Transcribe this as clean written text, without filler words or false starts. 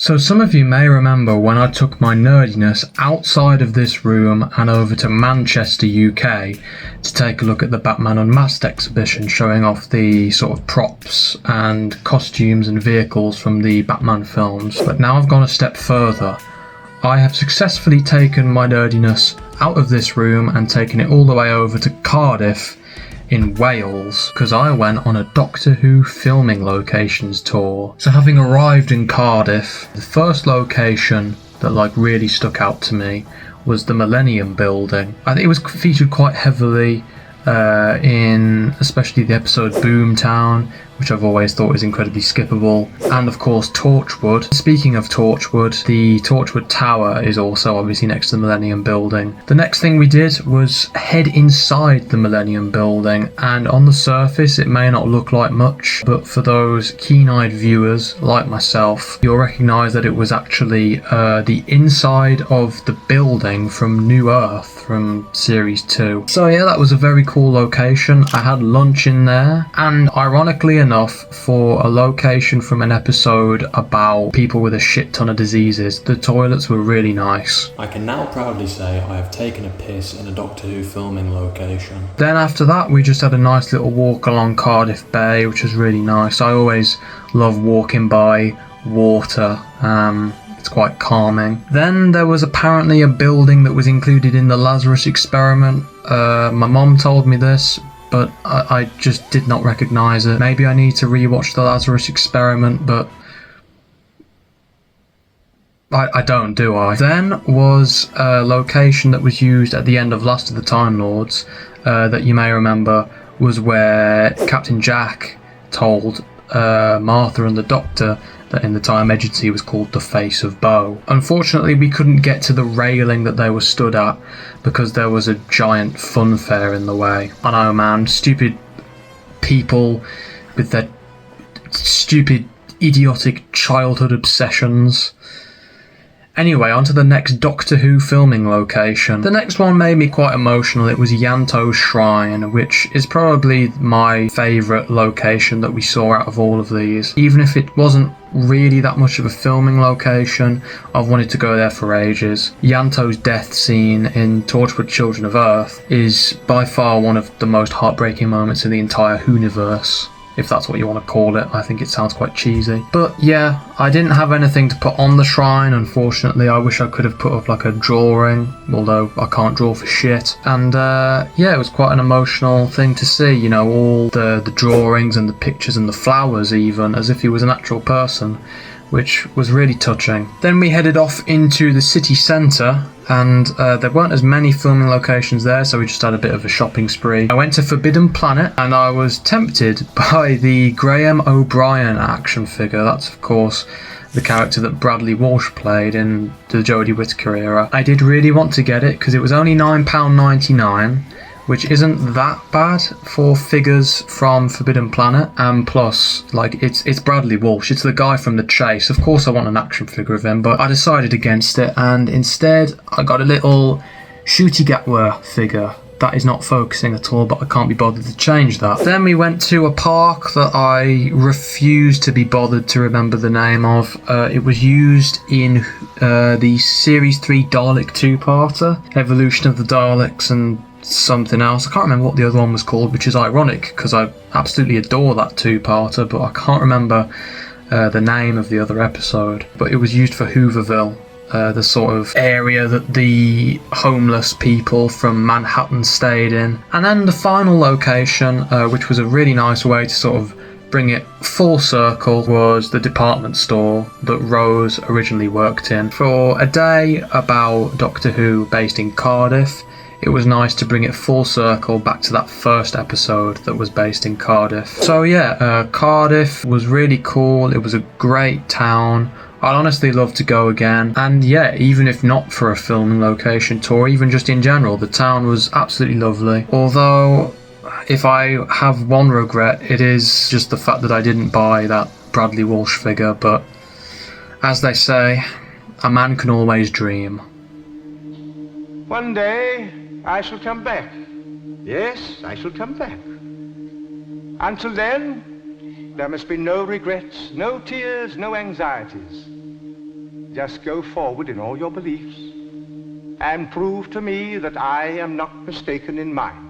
So some of you may remember when I took my nerdiness outside of this room and over to Manchester, UK to take a look at the Batman Unmasked exhibition showing off the sort of props and costumes and vehicles from the Batman films. But now I've gone a step further. I have successfully taken my nerdiness out of this room and taken it all the way over to Cardiff in Wales, because I went on a Doctor Who filming locations tour. So having arrived in Cardiff, the first location that really stuck out to me was the Millennium Building. I think it was featured quite heavily in especially the episode Boomtown, which I've always thought is incredibly skippable, and of course Torchwood. Speaking of Torchwood, the Torchwood Tower is also obviously next to the Millennium Building. The next thing we did was head inside the Millennium Building, and on the surface it may not look like much, but for those keen-eyed viewers like myself, you'll recognise that it was actually the inside of the building from New Earth from Series 2. So yeah, that was a very cool location. I had lunch in there, and ironically enough, for a location from an episode about people with a shit ton of diseases, the toilets were really nice. I can now proudly say I have taken a piss in a Doctor Who filming location. Then after that we just had a nice little walk along Cardiff Bay, which was really nice. I always love walking by water. It's quite calming. Then there was apparently a building that was included in the Lazarus experiment. My mom told me this, but I just did not recognise it. Maybe I need to rewatch the Lazarus experiment, but I don't, do I? Then was a location that was used at the end of Last of the Time Lords, that you may remember, was where Captain Jack told Martha and the Doctor that in the Time Agency was called the Face of Bo. Unfortunately, we couldn't get to the railing that they were stood at because there was a giant funfair in the way. I know, man, stupid people with their stupid, idiotic childhood obsessions. Anyway, on to the next Doctor Who filming location. The next one made me quite emotional. It was Yanto's Shrine, which is probably my favourite location that we saw out of all of these. Even if it wasn't really that much of a filming location, I've wanted to go there for ages. Yanto's death scene in Torchwood Children of Earth is by far one of the most heartbreaking moments in the entire Whoniverse, if that's what you want to call it. I think it sounds quite cheesy. But yeah, I didn't have anything to put on the shrine, unfortunately. I wish I could have put up like a drawing, although I can't draw for shit. And yeah, it was quite an emotional thing to see, you know, all the drawings and the pictures and the flowers even, as if he was an actual person, which was really touching. Then we headed off into the city centre, and there weren't as many filming locations there, so we just had a bit of a shopping spree. I went to Forbidden Planet, and I was tempted by the Graham O'Brien action figure. That's of course the character that Bradley Walsh played in the Jodie Whittaker era. I did really want to get it because it was only £9.99, which isn't that bad for figures from Forbidden Planet, and plus, like, it's Bradley Walsh, it's the guy from The Chase. Of course I want an action figure of him, but I decided against it, and instead I got a little Ncuti Gatwa figure. That is not focusing at all, but I can't be bothered to change that. Then we went to a park that I refuse to be bothered to remember the name of. It was used in the Series 3 Dalek two-parter, Evolution of the Daleks and something else. I can't remember what the other one was called, which is ironic because I absolutely adore that two-parter, but I can't remember the name of the other episode. But it was used for Hooverville, the sort of area that the homeless people from Manhattan stayed in. And then the final location, which was a really nice way to sort of bring it full circle, was the department store that Rose originally worked in. For a day about Doctor Who based in Cardiff, it was nice to bring it full circle back to that first episode that was based in Cardiff. So yeah, Cardiff was really cool. It was a great town. I'd honestly love to go again. And yeah, even if not for a filming location tour, even just in general, the town was absolutely lovely. Although, if I have one regret, it is just the fact that I didn't buy that Bradley Walsh figure. But as they say, a man can always dream. One day I shall come back. Yes, I shall come back. Until then, there must be no regrets, no tears, no anxieties. just go forward in all your beliefs and prove to me that I am not mistaken in mine.